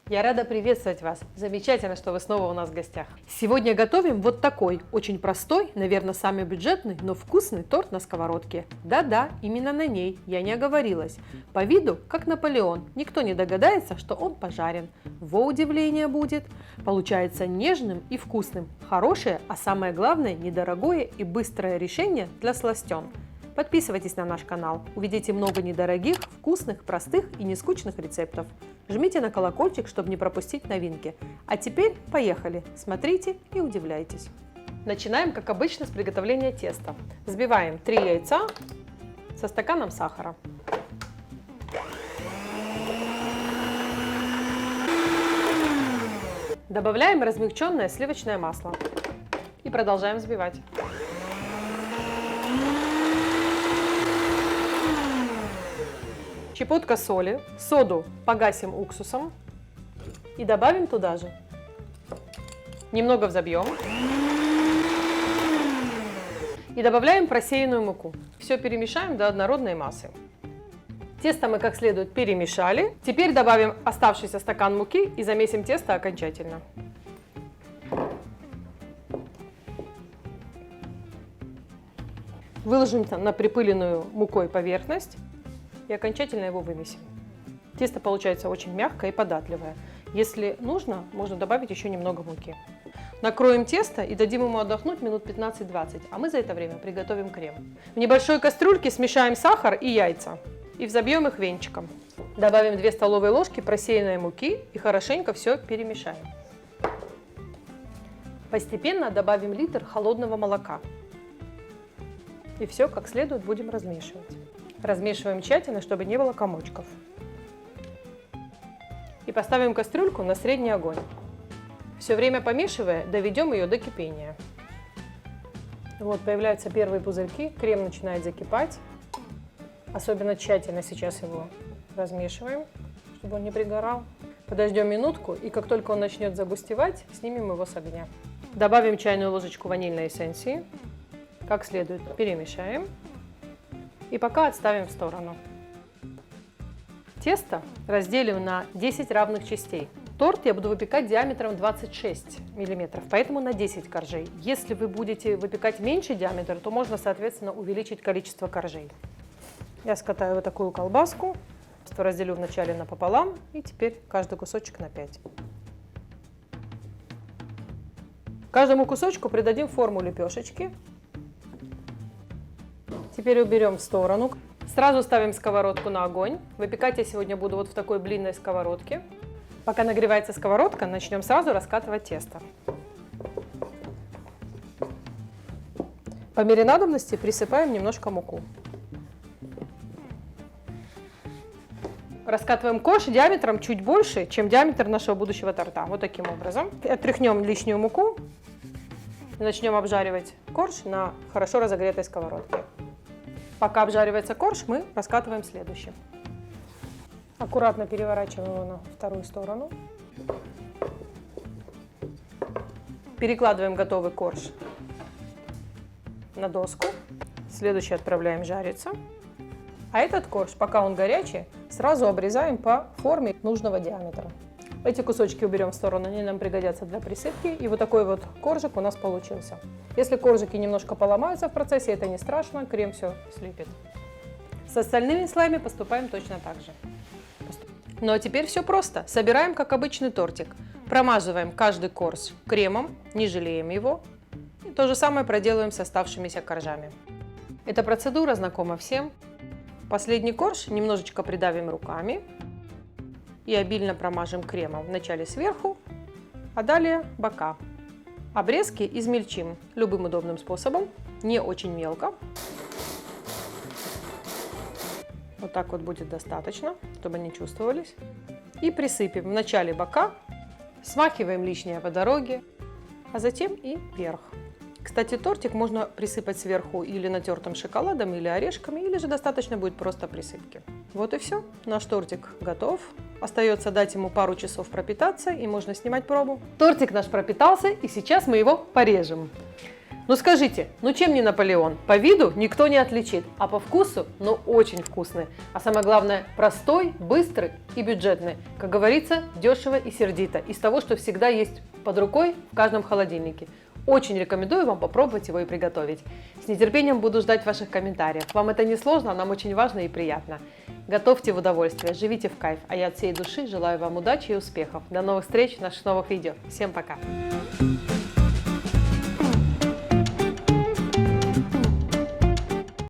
Я рада приветствовать вас. Замечательно, что вы снова у нас в гостях. Сегодня готовим вот такой, очень простой, наверное, самый бюджетный, но вкусный торт на сковородке. Да-да, именно на ней, я не оговорилась. По виду, как Наполеон, никто не догадается, что он пожарен. Во удивление будет. Получается нежным и вкусным. Хорошее, а самое главное, недорогое и быстрое решение для сластен. Подписывайтесь на наш канал, увидите много недорогих, вкусных, простых и нескучных рецептов. Жмите на колокольчик, чтобы не пропустить новинки. А теперь поехали, смотрите и удивляйтесь. Начинаем, как обычно, с приготовления теста. Взбиваем 3 яйца со стаканом сахара. Добавляем размягченное сливочное масло и продолжаем взбивать. Щепотка соли, соду погасим уксусом и добавим туда же. Немного взобьем и добавляем просеянную муку. Все перемешаем до однородной массы. Тесто мы как следует перемешали. Теперь добавим оставшийся стакан муки и замесим тесто окончательно. Выложим на припыленную мукой поверхность и окончательно его вымесим. Тесто получается очень мягкое и податливое. Если нужно, можно добавить еще немного муки. Накроем тесто и дадим ему отдохнуть минут 15-20, а мы за это время приготовим крем. В небольшой кастрюльке смешаем сахар и яйца и взобьем их венчиком. Добавим 2 столовые ложки просеянной муки и хорошенько все перемешаем. Постепенно добавим литр холодного молока. И все как следует будем размешивать. Размешиваем тщательно, чтобы не было комочков. И поставим кастрюльку на средний огонь. Все время помешивая, доведем ее до кипения. Вот появляются первые пузырьки, крем начинает закипать. Особенно тщательно сейчас его размешиваем, чтобы он не пригорал. Подождем минутку, и как только он начнет загустевать, снимем его с огня. Добавим чайную ложечку ванильной эссенции. Как следует перемешаем. И пока отставим в сторону. Тесто разделим на 10 равных частей. Торт я буду выпекать диаметром 26 мм, поэтому на 10 коржей. Если вы будете выпекать меньше диаметра, то можно, соответственно, увеличить количество коржей. Я скатаю вот такую колбаску, разделю вначале напополам и теперь каждый кусочек на 5. Каждому кусочку придадим форму лепешечки. Теперь уберем в сторону. Сразу ставим сковородку на огонь. Выпекать я сегодня буду вот в такой блинной сковородке. Пока нагревается сковородка, начнем сразу раскатывать тесто. По мере надобности присыпаем немножко муку. Раскатываем корж диаметром чуть больше, чем диаметр нашего будущего торта. Вот таким образом. Отряхнем лишнюю муку и начнем обжаривать корж на хорошо разогретой сковородке. Пока обжаривается корж, мы раскатываем следующий. Аккуратно переворачиваем его на вторую сторону. Перекладываем готовый корж на доску. Следующий отправляем жариться. А этот корж, пока он горячий, сразу обрезаем по форме нужного диаметра. Эти кусочки уберем в сторону, они нам пригодятся для присыпки. И вот такой вот коржик у нас получился. Если коржики немножко поломаются в процессе, это не страшно, крем все слепит. С остальными слоями поступаем точно так же. Ну а теперь все просто. Собираем как обычный тортик. Промазываем каждый корж кремом, не жалеем его. И то же самое проделаем с оставшимися коржами. Эта процедура знакома всем. Последний корж немножечко придавим руками и обильно промажем кремом вначале сверху, а далее бока. Обрезки измельчим любым удобным способом, не очень мелко. Вот так вот будет достаточно, чтобы они чувствовались. И присыпем вначале бока, смахиваем лишнее по дороге, а затем и верх. Кстати, тортик можно присыпать сверху или натертым шоколадом, или орешками, или же достаточно будет просто присыпки. Вот и все. Наш тортик готов. Остается дать ему пару часов пропитаться, и можно снимать пробу. Тортик наш пропитался, и сейчас мы его порежем. Ну скажите, ну чем не Наполеон? По виду никто не отличит, а по вкусу, ну очень вкусный. А самое главное, простой, быстрый и бюджетный. Как говорится, дешево и сердито. Из того, что всегда есть под рукой в каждом холодильнике. Очень рекомендую вам попробовать его и приготовить. С нетерпением буду ждать ваших комментариев. Вам это не сложно, а нам очень важно и приятно. Готовьте в удовольствие, живите в кайф. А я от всей души желаю вам удачи и успехов. До новых встреч в наших новых видео. Всем пока!